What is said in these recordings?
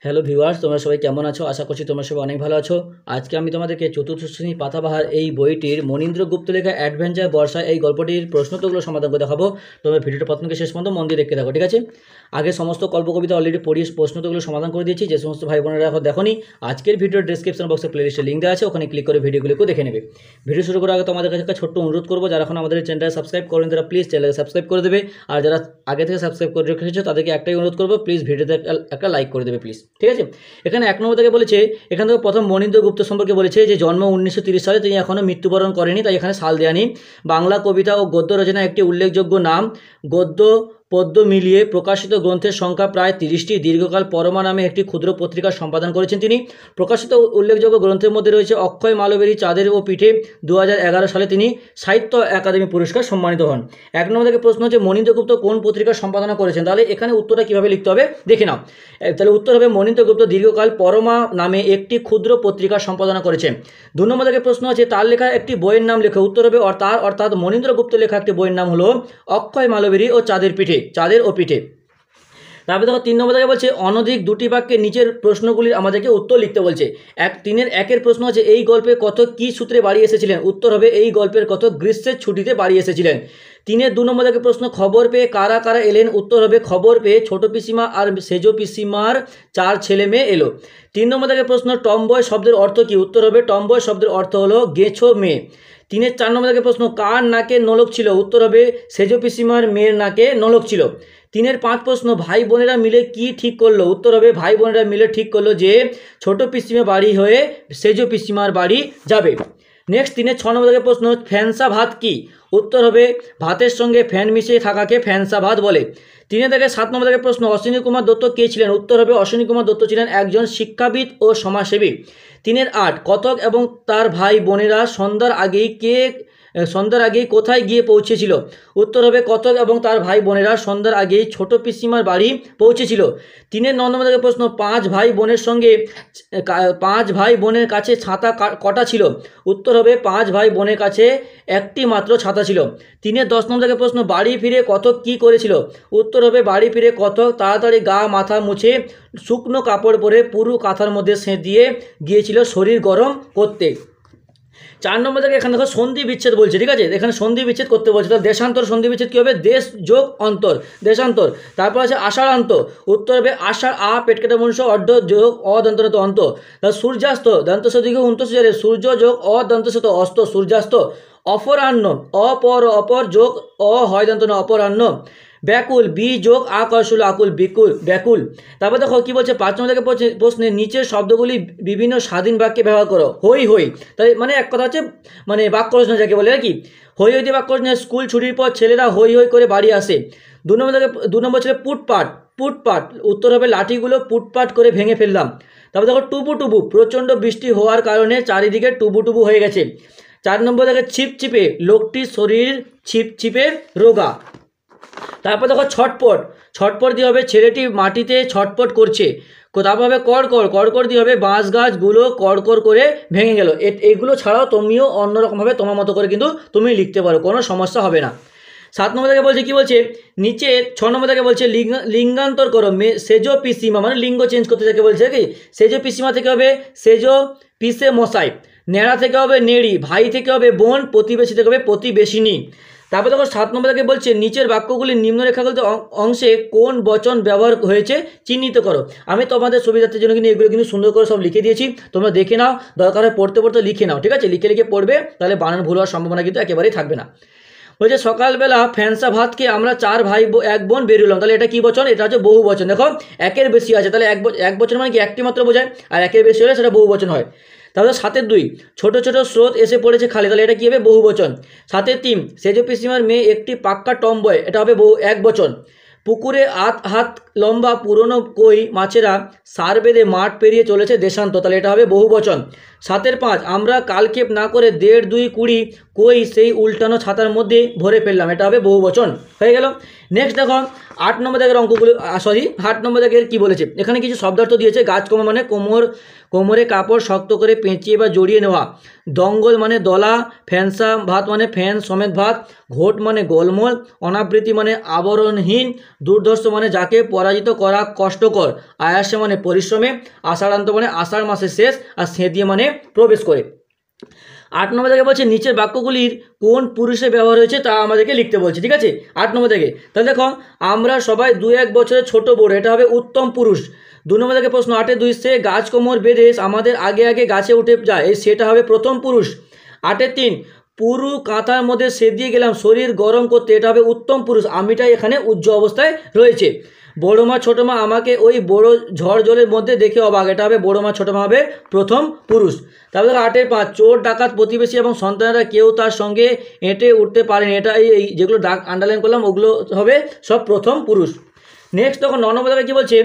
Hello viewers, তোমরা সবাই কেমন আছো? আশা করছি তোমরা সবাই অনেক ভালো আছো। আজকে আমি তোমাদেরকে চতুর্থ শ্রেণী পাতাবাহার এই বইটির মনীন্দ্রগুপ্ত লেখা অ্যাডভেঞ্চার বর্ষা এই গল্পটির প্রশ্নোত্তরগুলো সমাধান করে দেখাবো। তোমরা ভিডিওটা প্রথম থেকে শেষ পর্যন্ত মন দিয়ে দেখতে থাকো, ঠিক আছে? আগে সমস্ত গল্প কবিতা অলরেডি পড়িয়ে প্রশ্নোত্তরগুলো সমাধান করে দিয়েছি। যে সমস্ত ভাই বোনেরা এখন দেখোনি, আজকের ভিডিওর ডিসক্রিপশন বক্সে প্লেলিস্টের লিঙ্ক দেওয়া আছে, ওখানে ক্লিক করে ভিডিওগুলোকে দেখে নেবে। ভিডিও শুরু করার আগে তোমাদের কাছে একটা ছোট্ট অনুরোধ করবো, যারা এখন আমাদের চ্যানেলটা সাবস্ক্রাইব করেন তারা প্লিজ চ্যানেলকে সাবস্ক্রাইব করে দেবে। আর যারা আগে থেকে সাবস্ক্রাইব করে রেখেছো তাদেরকে একটাই অনুরোধ করবো, প্লিজ ভিডিওতে একটা লাইক করে দেবে প্লিজ, ঠিক আছে? এখানে এক নম্বর থেকে বলেছে, এখান থেকে প্রথম মনীন্দ্রগুপ্ত সম্পর্কে বলেছে যে জন্ম 1930 সালে, তিনি এখনও মৃত্যুবরণ করেনি, তাই এখানে সাল দেওয়া নেই। বাংলা কবিতা ও গদ্য রচনার একটি উল্লেখযোগ্য নাম। গদ্য পদ্য মিলিয়ে প্রকাশিত গ্রন্থের সংখ্যা প্রায় 30টি। দীর্ঘকাল পরমা নামে একটি ক্ষুদ্র পত্রিকা সম্পাদন করেছেন তিনি। প্রকাশিত উল্লেখযোগ্য গ্রন্থের মধ্যে রয়েছে অক্ষয় মালবেরী চাঁদের ও পিঠে। 2011 সালে তিনি সাহিত্য একাডেমি পুরস্কার সম্মানিত হন। এক নম্বর থেকে প্রশ্ন হচ্ছে মনীন্দ্রগুপ্ত কোন পত্রিকা সম্পাদনা করেছেন? তাহলে এখানে উত্তরটা কীভাবে লিখতে হবে দেখে নাও। তাহলে উত্তর হবে মনীন্দ্রগুপ্ত দীর্ঘকাল পরমা নামে একটি ক্ষুদ্র পত্রিকা সম্পাদনা করেছেন। 2 নম্বর থেকে প্রশ্ন আছে তার লেখা একটি বইয়ের নাম লেখা। উত্তর হবে অর্থাৎ মনীন্দ্রগুপ্ত লেখা একটি বইয়ের নাম হলো অক্ষয় মালবেরী ও চাঁদের ও পিঠে। তারপরে দেখো 3 নম্বর থেকে বলছে অনধিক দুটি বাক্যে নিচের প্রশ্নগুলির আমাদেরকে উত্তর লিখতে বলছে। 3-এর প্রশ্ন আছে এই গল্পে কত কি সূত্রে বাড়ি এসেছিলেন? উত্তর হবে এই গল্পের কত গ্রীষ্মের ছুটিতে বাড়ি এসেছিলেন। 3-এর 2 নম্বর থেকে প্রশ্ন খবর পেয়ে কারা কারা এলেন? উত্তর হবে খবর পেয়ে ছোট পিসিমা আর সেজো পিসিমার 4 ছেলে মেয়ে এলো। 3 নম্বর থেকে প্রশ্ন টমবয় শব্দের অর্থ কী? উত্তর হবে টমবয় শব্দের অর্থ হলো গেছো মেয়ে। 3-এর 4 নম্বর থেকে প্রশ্ন কার নাকে নলক ছিল? উত্তর হবে সেজো পিসিমার মেয়ের নাকে নলক ছিল। 3-এর 5 প্রশ্ন ভাই বোনেরা মিলে কি ঠিক করলো? উত্তর হবে ভাই বোনেরা মিলে ঠিক করলো যে ছোট পিসিমা বাড়ি হয়ে সেজো পিসিমার বাড়ি যাবে। নেক্সট 3-এর 6 নম্বর থেকে প্রশ্ন ফ্যানসা ভাত কি? উত্তর হবে ভাতের সঙ্গে ফ্যান মিশিয়ে থাকাকে ফ্যানসা ভাত বলে। 3 থেকে 7 নম্বর থেকে প্রশ্ন অশ্বিনী কুমার দত্ত কে ছিলেন? উত্তর হবে অশ্বিনী কুমার দত্ত ছিলেন একজন শিক্ষাবিদ ও সমাজসেবী। 3-এর 8 কতক এবং তার ভাই বোনেরা সন্ধ্যার আগেই কোথায় গিয়ে পৌঁছেছিল? উত্তর হবে কতক এবং তার ভাই বোনেরা সন্ধ্যার আগেই ছোট পিসিমার বাড়ি পৌঁছেছিল। 3-এর 9 নম্বর থেকে প্রশ্ন 5 ভাই বোনের কাছে ছাতা কটা ছিল? উত্তর হবে 5 ভাই বোনের কাছে একটি মাত্র ছাতা ছিল। 3-এর 10 নম্বর থেকে প্রশ্ন বাড়ি ফিরে কতক কি করেছিল? উত্তর হবে বাড়ি ফিরে কতক তাড়াতাড়ি গা মাথা মুছে শুকনো কাপড় পরে পুরো কাঁথার মধ্যে সেঁত দিয়ে গিয়েছিল শরীর গরম করতে। 4 নম্বর থেকে এখানে দেখো সন্ধি বিচ্ছেদ বলছে, ঠিক আছে? এখানে সন্ধি বিচ্ছেদ করতে বলছে। তাহলে দেশান্তর সন্ধি বিচ্ছেদ কী হবে? দেশ যোগ অন্তর, দেশান্তর। তারপর আছে আষাঢ়ান্ত। উত্তর হবে আষাঢ় আ পেট কেটে মনুষ্য অর্ধ যোগ অদন্তনত অন্ত। তাহলে সূর্যাস্ত দন্তস দিকে উন্তসে সূর্য যোগ অদন্তসত অস্ত সূর্যাস্ত। অপরাহ্ন অপর যোগ হয় দন্ত অপরাহ্ন। ব্যাকুল বি যোগ আকর্ষুল আকুল ব্যাকুল। তারপর দেখো কী বলছে 5 নম্বর থেকে প্রশ্নে নিচের শব্দগুলি বিভিন্ন স্বাধীন বাক্যে ব্যবহার করো। হই তাই মানে এক কথা হচ্ছে মানে বাক্য রচনা যাকে বলে আর কি। হই দিয়ে বাক্য রচনা স্কুল ছুটির পর ছেলেরা হই করে বাড়ি আসে। 2 নম্বর ছিল পুটপাট। উত্তর হবে লাঠিগুলো পুটপাট করে ভেঙে ফেললাম। তারপর দেখো টুবু প্রচণ্ড বৃষ্টি হওয়ার কারণে চারিদিকে টুবু হয়ে গেছে। 4 নম্বর দেখো ছিপছিপে লোকটির শরীর ছিপছিপে রোগা। তারপর দেখো ছটপট দিয়ে হবে ছেলেটি মাটিতে ছটপট করছে। তারপর হবে কড়কড় দিয়ে হবে বাঁশ গাছগুলো কড়কড় করে ভেঙে গেল। এগুলো ছাড়াও তুমিও অন্যরকমভাবে তোমার মতো করে কিন্তু তুমি লিখতে পারো, কোনো সমস্যা হবে না। 7 নম্বর থেকে বলছে কি বলছে নিচে 6 নম্বর থেকে বলছে লিঙ্গান্তর করো। সেজো পিসিমা মানে লিঙ্গ চেঞ্জ করতে থেকে বলছে কি সেজো পিসিমা থেকে হবে সেজো পিসে মশাই। নেড়া থেকে হবে নেড়ি। ভাই থেকে হবে বোন। প্রতিবেশী থেকে হবে প্রতিবেশিনী। তারপর দেখো 7 নম্বর থেকে বলছে নিচের বাক্যগুলি নিম্নরেখাগুলিতে অংশে কোন বচন ব্যবহার হয়েছে চিহ্নিত করো। আমি তোমাদের সুবিধার্থের জন্য কিন্তু এগুলো কিন্তু সুন্দর করে সব লিখে দিয়েছি, তোমরা দেখে নাও, দরকার হয় পড়তে লিখে নাও, ঠিক আছে? লিখে পড়বে, তাহলে বানান ভুল হওয়ার সম্ভাবনা কিন্তু একেবারেই থাকবে না। বলছে সকালবেলা ফ্যানসা ভাত খেয়ে আমরা 4 ভাই এক বোন বেরোলাম। তাহলে এটা কি বচন? এটা হচ্ছে বহু বচন। দেখো একের বেশি আছে, তাহলে এক বচন মানে কি একটি মাত্র বোঝায়, আর একের বেশি হলে সেটা বহু বচন হয়। তাহলে 7-এর 2 ছোট স্রোত এসে পড়েছে খালে। তাহলে এটা কী হবে? বহু বচন। 7-এর 3 সেজো পিসিমার মেয়ে একটি পাক্কা টমবয়। এটা হবে এক বচন। পুকুরে হাত লম্বা পুরনো কই মাছেরা সার বেঁধে মাঠ পেরিয়ে চলেছে দেশান্ত। তাহলে এটা হবে বহু বচন। 7-এর 5 আমরা কালক্ষেপ না করে 1.5, 2, 20 কই সেই উল্টানো ছাতার মধ্যে ভরে ফেললাম, এটা হবে বহুবচন হয়ে গেল। নেক্সট দেখো 8 নম্বর দাগের অঙ্কগুলো, 8 নম্বর দাগের কী বলেছে, এখানে কিছু শব্দার্থ দিয়েছে। গাছ কোমর মানে কোমরে কাপড় শক্ত করে পেঁচিয়ে বা জড়িয়ে নেওয়া, দঙ্গল মানে দলা, ফ্যানসা ভাত মানে ফ্যান সমেত ভাত, ঘোট মানে গোলমোল, অনাবৃত্তি মানে আবরণহীন, দুর্ধর্ষ মানে যাকে পরাজিত করা কষ্টকর, আয়াসে মানে পরিশ্রমে, আষাঢ়ান্ত মানে আষাঢ় মাসের শেষ, আর সেদিয়ে মানে প্রবেশ করে। 8 নম্বর থেকে বলছে নিচের বাক্যগুলির কোন পুরুষে ব্যবহার হয়েছে তা আমাদেরকে লিখতে বলছে, ঠিক আছে। 8 নম্বর থেকে তাহলে দেখো আমরা সবাই 2-1 বছরের ছোট বড়, এটা হবে উত্তম পুরুষ। 2 নম্বর থেকে প্রশ্ন 8-2 সে গাছ কোমর বেঁধে আমাদের আগে আগে গাছে উঠে যায়, এই সেটা হবে প্রথম পুরুষ। 8-3 পুরু কাঁথার মধ্যে সেদিয়ে গেলাম শরীর গরম করতে, এটা হবে উত্তম পুরুষ, আমিটা এখানে উজ্জ্ব অবস্থায় রয়েছে। বড় মা ছোটো মা আমাকে ওই বড় ঝড় জলের মধ্যে দেখে অবাক, এটা হবে বড় মা ছোটো মা হবে প্রথম পুরুষ। তারপরে 8-5 চোর ডাকাত প্রতিবেশী এবং সন্তানেরা কেউ তার সঙ্গে এঁটে উঠতে পারেনি, এটা এই যেগুলো আন্ডারলাইন করলাম ওগুলো হবে সব প্রথম পুরুষ। নেক্সট তখন 9 নম্বর দাগে কী বলছে,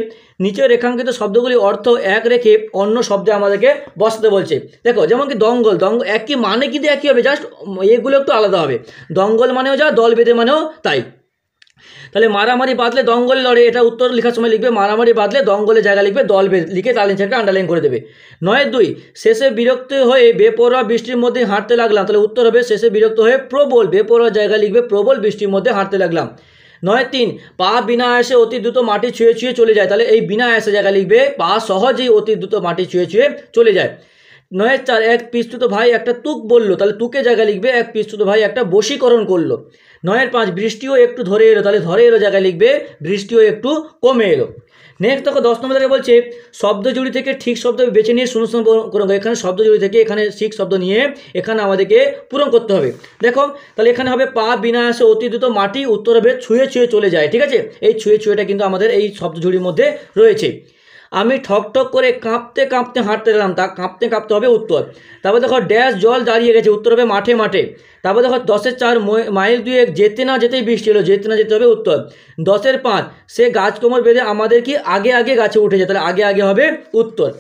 নিচে রেখাঙ্কিত শব্দগুলি অর্থ এক রেখে অন্য শব্দে আমাদেরকে বসাতে বলছে। দেখো যেমন কি দঙ্গল, একই মানে কিন্তু একই হবে, জাস্ট এগুলো একটু আলাদা হবে। দঙ্গল মানেও যা, দল বেঁধে মানেও তাই। তাহলে মারামারি বাঁধলে দঙ্গল লড়ে, এটা উত্তর লেখার সময় লিখবে মারামারি বাঁধলে দঙ্গলের জায়গা লিখবে দল লিখে তার নিচে একটা আন্ডারলাইন করে দেবে। 9-2 শেষে বিরক্ত হয়ে বেপরোয়া বৃষ্টির মধ্যে হাঁটতে লাগলাম, তাহলে উত্তর হবে শেষে বিরক্ত হয়ে প্রবল, বেপরোয়া জায়গা লিখবে প্রবল বৃষ্টির মধ্যে হাঁটতে লাগলাম। 9-3 পা বিনা আয়াসে অতি দ্রুত মাটি ছুঁয়ে ছুঁয়ে চলে যায়, তাহলে এই বিনা আয়াসে জায়গা লিখবে পা সহজেই অতি দ্রুত মাটি ছুঁয়ে ছুঁয়ে চলে যায়। 9-4 এক পিস্তুত ভাই একটা তুক বললো, তাহলে তুকে জায়গা লিখবে এক পিস্তুত ভাই একটা বশীকরণ করলো। 9-5 বৃষ্টিও একটু ধরে এলো, তাহলে ধরে এলো জায়গায় লিখবে বৃষ্টিও একটু কমে এলো। নেক্সট দেখো 10 নম্বর থেকে বলছে শব্দ জুড়ি থেকে ঠিক শব্দ বেছে নিয়ে শূন্যস্থান পূরণ করো, এখানে শব্দ জুড়ি থেকে এখানে ঠিক শব্দ নিয়ে এখানে আমাদেরকে পূরণ করতে হবে। দেখো তাহলে এখানে হবে পা বিনা আয়াসে অতি দ্রুত মাটি, উত্তর হবে ছুঁয়ে ছুঁয়ে চলে যায়, ঠিক আছে। এই ছুঁয়ে ছুঁয়েটা কিন্তু আমাদের এই শব্দ জুড়ির মধ্যে রয়েছে। আমি ঠক ঠক করে কাঁপতে কাঁপতে হাঁটতে গেলাম, তা কাঁপতে কাঁপতে হবে উত্তর। তারপর দেখো ড্যাশ জল দাঁড়িয়ে গেছে, উত্তর হবে মাঠে মাঠে। তারপর দেখো 10-4 মাইল 2 যেতে না যেতেই বৃষ্টি এলো, যেতে না যেতে হবে উত্তর। 10-5 সে গাছ কোমর বেঁধে আমাদের কি আগে আগে গাছে উঠে যায়, তাহলে আগে আগে হবে উত্তর।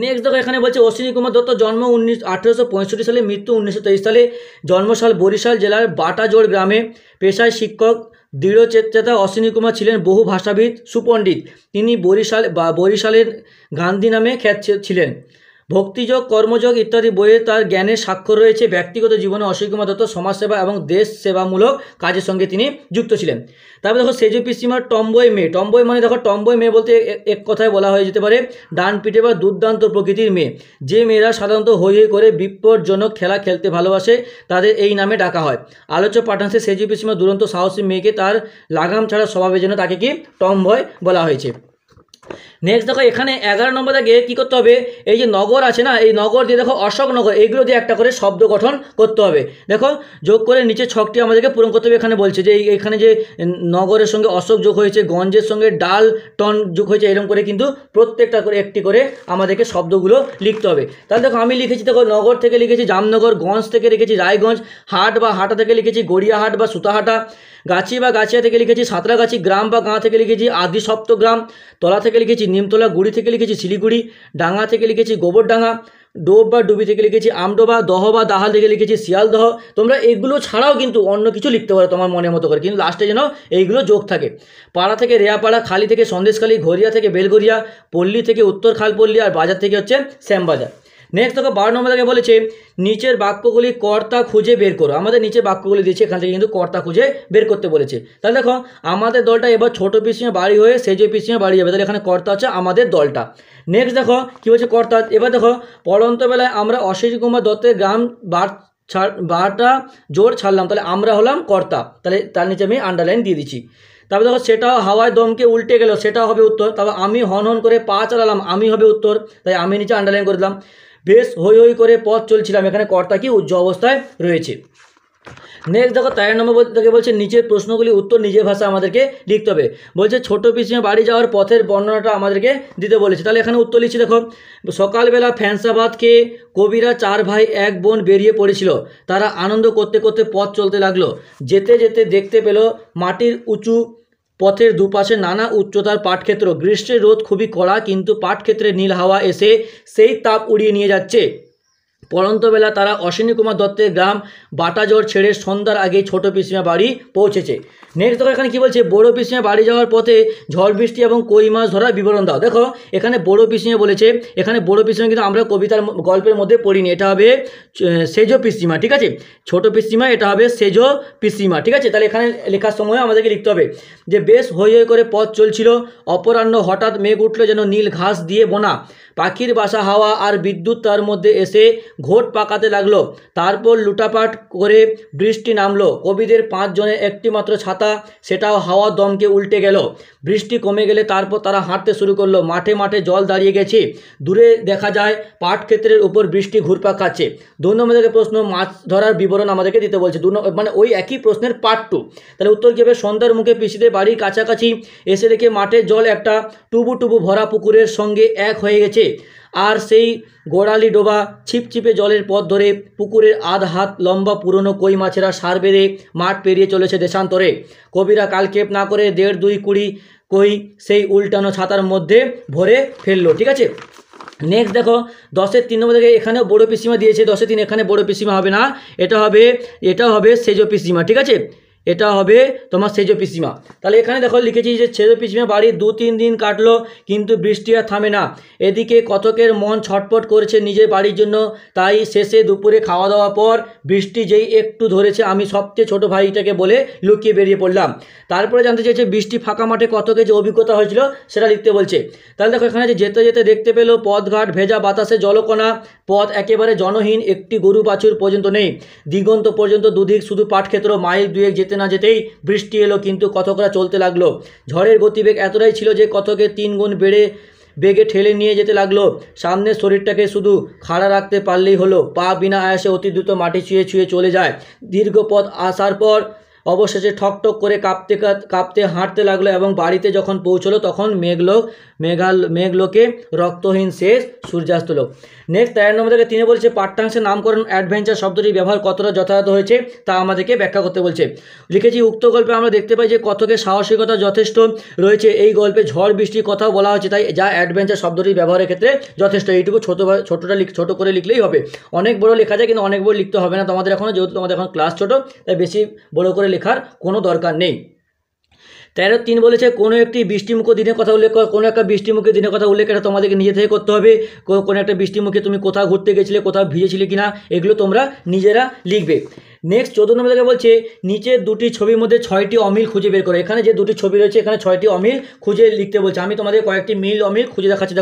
নেক্সট দেখো এখানে বলছে অশ্বিনী কুমার দত্ত জন্ম 1865 সালে, মৃত্যু 1923 সালে, জন্মসাল বরিশাল জেলার বাটাজোড় গ্রামে, পেশায় শিক্ষক, দৃঢ়চেতা অশ্বিনী কুমার ছিলেন বহু ভাষাবিদ, সুপণ্ডিত। তিনি বরিশালের গান্ধী নামে খ্যাত ছিলেন। ভক্তিযোগ, কর্মযোগ ইত্যাদি বইয়ে তার জ্ঞানের স্বাক্ষর রয়েছে। ব্যক্তিগত জীবনে অশ্বিনী কুমার দত্ত সমাজসেবা এবং দেশ সেবামূলক কাজের সঙ্গে তিনি যুক্ত ছিলেন। তারপর দেখো সেজ পিসিমার টম্বয় মেয়ে, টম্বয় মানে দেখো টম্বয় মেয়ে বলতে এক কথায় বলা হয়ে যেতে পারে ডান পিঠে বা দুর্দান্ত প্রকৃতির মেয়ে। যে মেয়েরা সাধারণত হৈ হৈ করে বিপজ্জনক খেলা খেলতে ভালোবাসে তাদের এই নামে ডাকা হয়। আলোচ্য পাঠাংশে সেজ পিসিমার দুরন্ত সাহসী মেয়েকে তার লাগাম ছাড়া স্বভাবের জন্য তাকে কি টম্বয় বলা হয়েছে। নেক্সট দেখো এখানে 11 নম্বর দাগে কী করতে হবে, এই যে নগর আছে না, এই নগর দিয়ে দেখো অশোকনগর, এইগুলো দিয়ে একটা করে শব্দ গঠন করতে হবে। দেখো যোগ করে নিচে ছকটি আমাদেরকে পূরণ করতে হবে। এখানে বলছে যে এখানে যে নগরের সঙ্গে অশোক যোগ হয়েছে, গঞ্জের সঙ্গে ডাল টন যোগ হয়েছে, এরকম করে কিন্তু প্রত্যেকটা করে একটি করে আমাদেরকে শব্দগুলো লিখতে হবে। তাহলে দেখো আমি লিখেছি, দেখো নগর থেকে লিখেছি জামনগর, গঞ্জ থেকে লিখেছি রায়গঞ্জ, হাট বা হাটা থেকে লিখেছি গড়িয়াহাট বা সুতাহাটা, গাছি বা গাছিয়া থেকে লিখেছি সাঁতরাগাছি, গ্রাম বা গাঁ থেকে লিখেছি আদি সপ্তগ্রাম, তলা থেকে লিখেছি নিমতলা, গুড়ি থেকে লিখেছি শিলিগুড়ি, ডাঙ্গা থেকে লিখেছি গোবরডাঙ্গা, ডোব বা ডুবি থেকে লিখেছি আমডোবা, দহ বা দাহাল থেকে লিখেছি শিয়ালদহ। তোমরা এগুলো ছাড়াও কিন্তু অন্য কিছু লিখতে পারো তোমার মনের মতো করে, কিন্তু লাস্টে যেন এইগুলো যোগ থাকে। পাড়া থেকে রেয়াপাড়া, খালি থেকে সন্দেশখালি, ঘরিয়া থেকে বেলঘরিয়া, পল্লী থেকে উত্তর খালপল্লী, আর বাজার থেকে হচ্ছে শ্যামবাজার। নেক্সট দেখো 12 নম্বর থেকে বলেছে নিচের বাক্যগুলি কর্তা খুঁজে বের করো। আমাদের নিচে বাক্যগুলি দিয়েছে, এখান থেকে কিন্তু কর্তা খুঁজে বের করতে বলেছে। তাহলে দেখো আমাদের দলটা এবার ছোটো পিসিমা বাড়ি হয়ে সেজ পিসিমা বাড়ি যাবে, তাহলে এখানে কর্তা হচ্ছে আমাদের দলটা। নেক্সট দেখো কী বলছে কর্তা, এবার দেখো পড়ন্ত বেলায় আমরা অশ্বিনী কুমার দত্তের গ্রাম বাটা জোর ছাড়লাম, তাহলে আমরা হলাম কর্তা, তাহলে তার নিচে আমি আন্ডারলাইন দিয়ে দিচ্ছি। তারপর দেখো সেটাও হাওয়ায় দমকে উল্টে গেল, সেটাও হবে উত্তর। তারপর আমি হন হন করে পা চালালাম, আমি হবে উত্তর, তাই আমি নিচে আন্ডারলাইন করে দিলাম। বেশ হৈ হৈ করে পথ চলছিলাম, এখানে কর্তা কি উজ্জ্ব অবস্থায় রয়েছে। নেক্সট দেখো 13 নম্বর থেকে বলছে নিচের প্রশ্নগুলি উত্তর নিজের ভাষা আমাদেরকে লিখতে হবে। বলছে ছোটো পিসিমা বাড়ি যাওয়ার পথের বর্ণনাটা আমাদেরকে দিতে বলেছে, তাহলে এখানে উত্তর লিখছি। দেখো সকালবেলা ফ্যানসা ভাত খেয়ে কবিরা 4 ভাই 1 বোন বেরিয়ে পড়েছিল। তারা আনন্দ করতে করতে পথ চলতে লাগলো। যেতে যেতে দেখতে পেল মাটির উঁচু পথের দুপাশে নানা উচ্চতার পাটক্ষেত্র। গ্রীষ্মের রোদ খুবই কড়া, কিন্তু পাটক্ষেত্রে নীল হাওয়া এসে সেই তাপ উড়িয়ে নিয়ে যাচ্ছে। পড়ন্তবেলা তারা অশ্বিনী কুমার দত্তের গ্রাম বাটাজোর ছেড়ে সন্ধ্যার আগেই ছোট পিসিমা বাড়ি পৌঁছেছে। নেক্সট দেখো এখানে কী বলছে, বড় পিসিমা বাড়ি যাওয়ার পথে ঝড় বৃষ্টি এবং কই মাছ ধরার বিবরণ দাও। দেখো এখানে বড় পিসিমা বলেছে, এখানে বড় পিসিমা কিন্তু আমরা কবিতার গল্পের মধ্যে পড়িনি, এটা হবে সেজ পিসিমা, ঠিক আছে। ছোট পিসিমা এটা হবে সেজ পিসিমা, ঠিক আছে। তাহলে এখানে লেখার সময় আমাদেরকে লিখতে হবে যে বেশ হই হই করে পথ চলছিল, অপরাহ্ন হঠাৎ মেঘ উঠলো যেন নীল ঘাস দিয়ে বোনা, পাখির বাসা হাওয়া আর বিদ্যুৎ তার মধ্যে এসে ঘোট পাকাতে লাগলো। তারপর লুটাপাট করে বৃষ্টি নামলো। কবিদের 5 জনের একটি মাত্র ছাতা, সেটাও হাওয়া দমকে উল্টে গেল। বৃষ্টি কমে গেলে তারপর তারা হাঁটতে শুরু করলো। মাঠে মাঠে জল দাঁড়িয়ে গেছে, দূরে দেখা যায় পাট ক্ষেত্রের উপর বৃষ্টি ঘুরপাক খাচ্ছে। 2 নম্বর থেকে প্রশ্ন, মাছ ধরার বিবরণ আমাদেরকে দিতে বলছে, মানে ওই একই প্রশ্নের পার্ট 2। তাহলে উত্তর কী হবে, সন্ধ্যার মুখে পিসিদের বাড়ির কাছাকাছি এসে দেখে মাঠের জল একটা টুবু টুবু ভরা পুকুরের সঙ্গে এক হয়ে গেছে, আর সেই গোড়ালি ডোবা ছিপছিপে জলের পথ ধরে পুকুরের আধ হাত লম্বা পুরনো কই মাছেরা সার বেঁধে মাঠ পেরিয়ে চলেছে দেশান্তরে। কবিরা কালক্ষেপ না করে 1.5-2 কুড়ি কই সেই উল্টানো ছাতার মধ্যে ভরে ফেললো, ঠিক আছে। নেক্সট দেখো 10-এর 3 নম্বর থেকে এখানেও বড় পিসিমা দিয়েছে, 10-এর 3 এখানে বড় পিসিমা হবে না, এটা হবে সেজ পিসিমা, ঠিক আছে। এটা হবে তোমার সেজ পিসিমা। তাহলে এখানে দেখো লিখেছি যে সেজ পিসিমা বাড়ির 2-3 দিন কাটলো, কিন্তু বৃষ্টি আর থামে না। এদিকে কতকের মন ছটপট করেছে নিজের বাড়ির জন্য, তাই শেষে দুপুরে খাওয়া দাওয়ার পর বৃষ্টি যেই একটু ধরেছে আমি সবচেয়ে ছোট ভাইটাকে বলে লুকিয়ে বেরিয়ে পড়লাম। তারপরে জানতে চেয়েছে বৃষ্টি ফাঁকা মাঠে কতকের যে অভিজ্ঞতা হয়েছিল সেটা লিখতে বলছে। তাহলে দেখো এখানে যে যেতে যেতে দেখতে পেলো পথঘাট ভেজা, বাতাসে জলকণা, পথ একেবারে জনহীন, একটি গরু বাছুর পর্যন্ত নেই। দিগন্ত পর্যন্ত দুদিক শুধু পাটক্ষেত্র। মাইল 2 যেতে না যেতেই বৃষ্টি এলো, কিন্তু কতকরা চলতে লাগলো। ঝড়ের গতিবেগ এতটাই ছিল যে কতকে 3 গুণ বেগে ঠেলে নিয়ে যেতে লাগলো। সামনের শরীরটাকে শুধু খাড়া রাখতে পারলেই হলো, পা বিনা আয়াসে অতি দ্রুত মাটি ছুঁয়ে ছুঁয়ে চলে যায়। দীর্ঘ পথ আসার পর অবশেষে ঠকঠক করে কাঁপতে হাঁটতে লাগলো, এবং বাড়িতে যখন পৌঁছলো তখন মেঘলোকে রক্তহীন শেষ সূর্যাস্তলোক। নেক্সট 13 নম্বর থেকে 3 বলছে পাঠ্যাংশের নামকরণ অ্যাডভেঞ্চার শব্দটির ব্যবহার কতটা যথাযথ হয়েছে তা আমাদেরকে ব্যাখ্যা করতে বলছে। লিখেছি উক্ত গল্পে আমরা দেখতে পাই যে কতকের সাহসিকতা যথেষ্ট রয়েছে। এই গল্পে ঝড় বৃষ্টির কথাও বলা হয়েছে, তাই যা অ্যাডভেঞ্চার শব্দটির ব্যবহারের ক্ষেত্রে যথেষ্ট। এইটুকু ছোট করে লিখলেই হবে। অনেক বড় লেখা যায়, কিন্তু অনেক বড় লিখতে হবে না তোমাদের এখনও, যেহেতু তোমাদের এখন ক্লাস ছোটো, তাই বেশি বড় করে লেখার কোনো দরকার নেই। 13-3 বলেছে কোনো একটি বৃষ্টিমুখী দিনের কথা উল্লেখ কর। কোনো একটা বৃষ্টিমুখী দিনের কথা উল্লেখ এটা তোমাদেরকে নিজে থেকে করতে হবে। কোনো একটা বৃষ্টিমুখে তুমি কোথাও ঘুরতে গেছিলে, কোথাও ভিজেছিলে কিনা, এগুলো তোমরা নিজেরা লিখবে। নেক্সট 14 নম্বর থেকে বলছে নিচের 2টি ছবির মধ্যে 6টি অমিল খুঁজে বের করো। এখানে যে 2টি ছবি রয়েছে এখানে 6টি অমিল খুঁজে লিখতে বলছে। আমি তোমাদের কয়েকটি অমিল খুঁজে দেখাচ্ছি।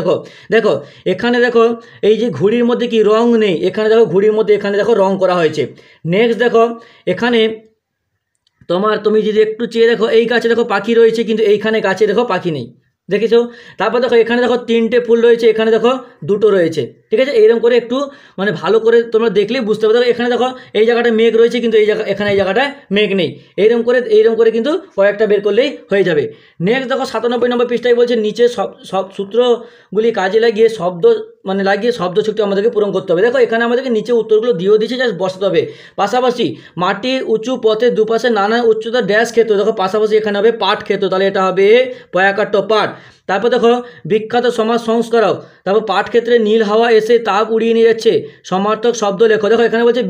দেখো এখানে দেখো এই যে ঘুড়ির মধ্যে কি রং নেই, এখানে দেখো ঘুড়ির মধ্যে এখানে দেখো রং করা হয়েছে। নেক্সট দেখো এখানে তুমি যদি একটু চেয়ে দেখো এই গাছে দেখো পাখি রয়েছে, কিন্তু এইখানে গাছে দেখো পাখি নেই, দেখেছো। তারপর দেখো এখানে দেখো 3টে ফুল রয়েছে, এখানে দেখো 2টো রয়েছে, ঠিক আছে। এইরকম করে একটু মানে ভালো করে তোমরা দেখলেই বুঝতে পারবে। দেখো এখানে দেখো এই জায়গাটায় মেঘ রয়েছে, কিন্তু এখানে এই জায়গাটায় মেঘ নেই। এইরকম করে কিন্তু কয়েকটা বের করলেই হয়ে যাবে। নেক্সট দেখো 97 নম্বর পৃষ্ঠায় বলছে নিচে সব সূত্রগুলি কাজে লাগিয়ে শব্দ শক্তি আমাদেরকে পূরণ করতে হবে। দেখো এখানে আমাদেরকে নিচে উত্তরগুলো দিয়েও দিচ্ছে, জাস্ট বসাতে হবে। পাশাপাশি মাটির উঁচু পথের দুপাশে নানা উচ্চতার ড্যাশ ক্ষেত্র, দেখো পাশাপাশি এখানে হবে পাট ক্ষেত্র, তাহলে এটা হবে পয়াকাট্ট পাট। তারপর দেখো বিখ্যাত সমাজ সংস্কারক, তারপর পাট ক্ষেত্রে নীল হাওয়া এসে তাপ উড়িয়ে নিয়ে যাচ্ছে, সমার্থক শব্দ লেখো। দেখো এখানে বলছে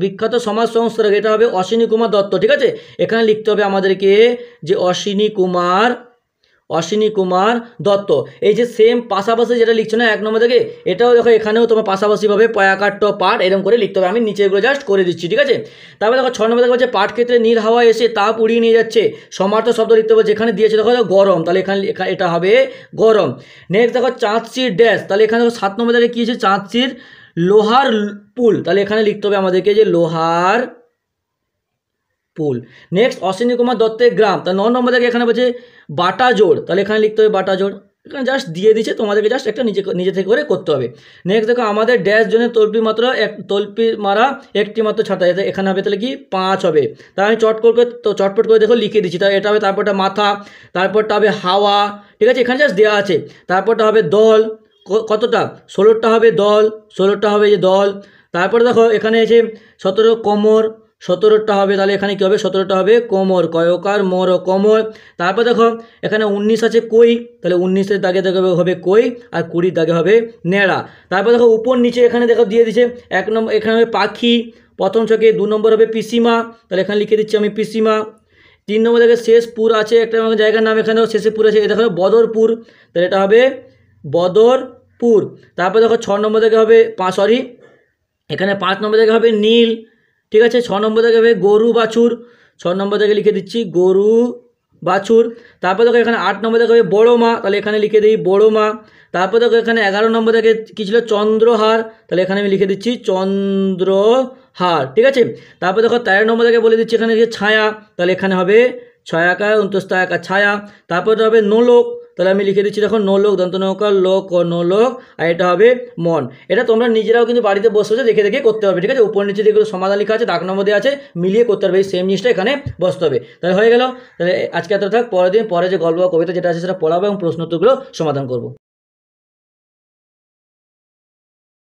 বিখ্যাত সমাজ সংস্কারক, এটা হবে অশ্বিনী কুমার দত্ত, ঠিক আছে। এখানে লিখতে হবে আমাদেরকে যে অশ্বিনী কুমার দত্ত। এই যে সেম পাশাপাশি যেটা লিখছো না 1 নম্বর থেকে, এটাও দেখো এখানেও তোমার পাশাপাশিভাবে পয়াকাট্ট পাট এরকম করে লিখতে হবে। আমি নিচেগুলো জাস্ট করে দিচ্ছি, ঠিক আছে। তারপরে দেখো 6 নম্বর থেকে বলছে পাট ক্ষেত্রে নীল হাওয়া এসে তাপ উড়িয়ে নিয়ে যাচ্ছে, সমার্থক শব্দ লিখতে হবে। যেখানে দিয়েছে দেখো গরম, তাহলে এখানে এটা হবে গরম। নেক্সট দেখো চাঁদচির ড্যাশ, তাহলে এখানে দেখো 7 নম্বর থেকে কী আছে চাঁদচির লোহার পুল, তাহলে এখানে লিখতে হবে আমাদেরকে যে লোহার পুল। নেক্সট অশ্বিনী কুমার দত্তের গ্রাম, তাহলে 9 নম্বর থেকে এখানে বলছে বাটাজোড়, তাহলে এখানে লিখতে হবে বাটাজোড়। এখানে জাস্ট দিয়ে দিচ্ছে, তোমাদেরকে জাস্ট একটা নিজে থেকে করে করতে হবে। নেক্সট দেখো আমাদের ড্যাশ জন্য তল্পি মারা একটি মাত্র ছাতা, এখানে হবে তাহলে কি 5 হবে। তাহলে আমি চটপট করে দেখো লিখে দিচ্ছি। তাহলে এটা হবে, তারপরটা মাথা, তারপরটা হবে হাওয়া, ঠিক আছে। এখানে জাস্ট দেওয়া আছে। তারপরটা হবে দল, কতটা 16টা হবে দল, 16টা হবে যে দল। তারপরে দেখো এখানে আছে 17 কোমর, 17টা হবে, তাহলে এখানে কী হবে 17টা হবে কোমর, কয়কার মোর কোমর। তারপর দেখো এখানে 19 আছে কই, তাহলে 19-এর দাগে দেখো হবে কই, আর 20-র দাগে হবে নেড়া। তারপর দেখো উপর নিচে এখানে দেখো দিয়ে দিচ্ছে 1 নম্বর এখানে হবে পাখি, প্রথম ছকে 2 নম্বর হবে পিসিমা, তাহলে এখানে লিখে দিচ্ছি আমি পিসিমা। 3 নম্বর দেখে শেষপুর আছে একটা জায়গার নাম, এখানেও শেষে পুর আছে, এটা হবে বদরপুর, তাহলে এটা হবে বদরপুর। তারপর দেখো 6 নম্বর থেকে হবে এখানে 5 নম্বর থেকে হবে নীল, ঠিক আছে। 6 নম্বর থেকে হবে গরু বাছুর, 6 নম্বর থেকে লিখে দিচ্ছি গরু বাছুর। তারপর দেখো এখানে 8 নম্বর থেকে হবে বড়ো মা, তাহলে এখানে লিখে দিই বড়ো মা। তারপর দেখো এখানে 11 নম্বর থেকে কী ছিল চন্দ্রহার, তাহলে এখানে আমি লিখে দিচ্ছি চন্দ্রহার, ঠিক আছে। তারপর দেখো 13 নম্বর থেকে বলে দিচ্ছি এখানে যে ছায়া, তাহলে এখানে হবে ছয়াকার অন্তস্থায়কার ছায়া। তারপর হবে নোলক, তাহলে আমি লিখে দিচ্ছি দেখো নোলক, দন্তনৌকার লোক ও নোলক, আর এটা হবে মন। এটা তোমরা নিজেরাও কিন্তু বাড়িতে বসে বসে দেখে দেখে করতে পারবে, ঠিক আছে। উপর নিচে যেগুলো সমাধান লেখা আছে দাগ নম্বর দেওয়া আছে, মিলিয়ে করতে পারবে, এই সেম জিনিসটা এখানে বসতে হবে। তাহলে হয়ে গেল। তাহলে আজকে এত থাক, পরের দিন পরে যে গল্প বা কবিতা যেটা আছে সেটা পড়াবো এবং প্রশ্ন উত্তরগুলো সমাধান করবো।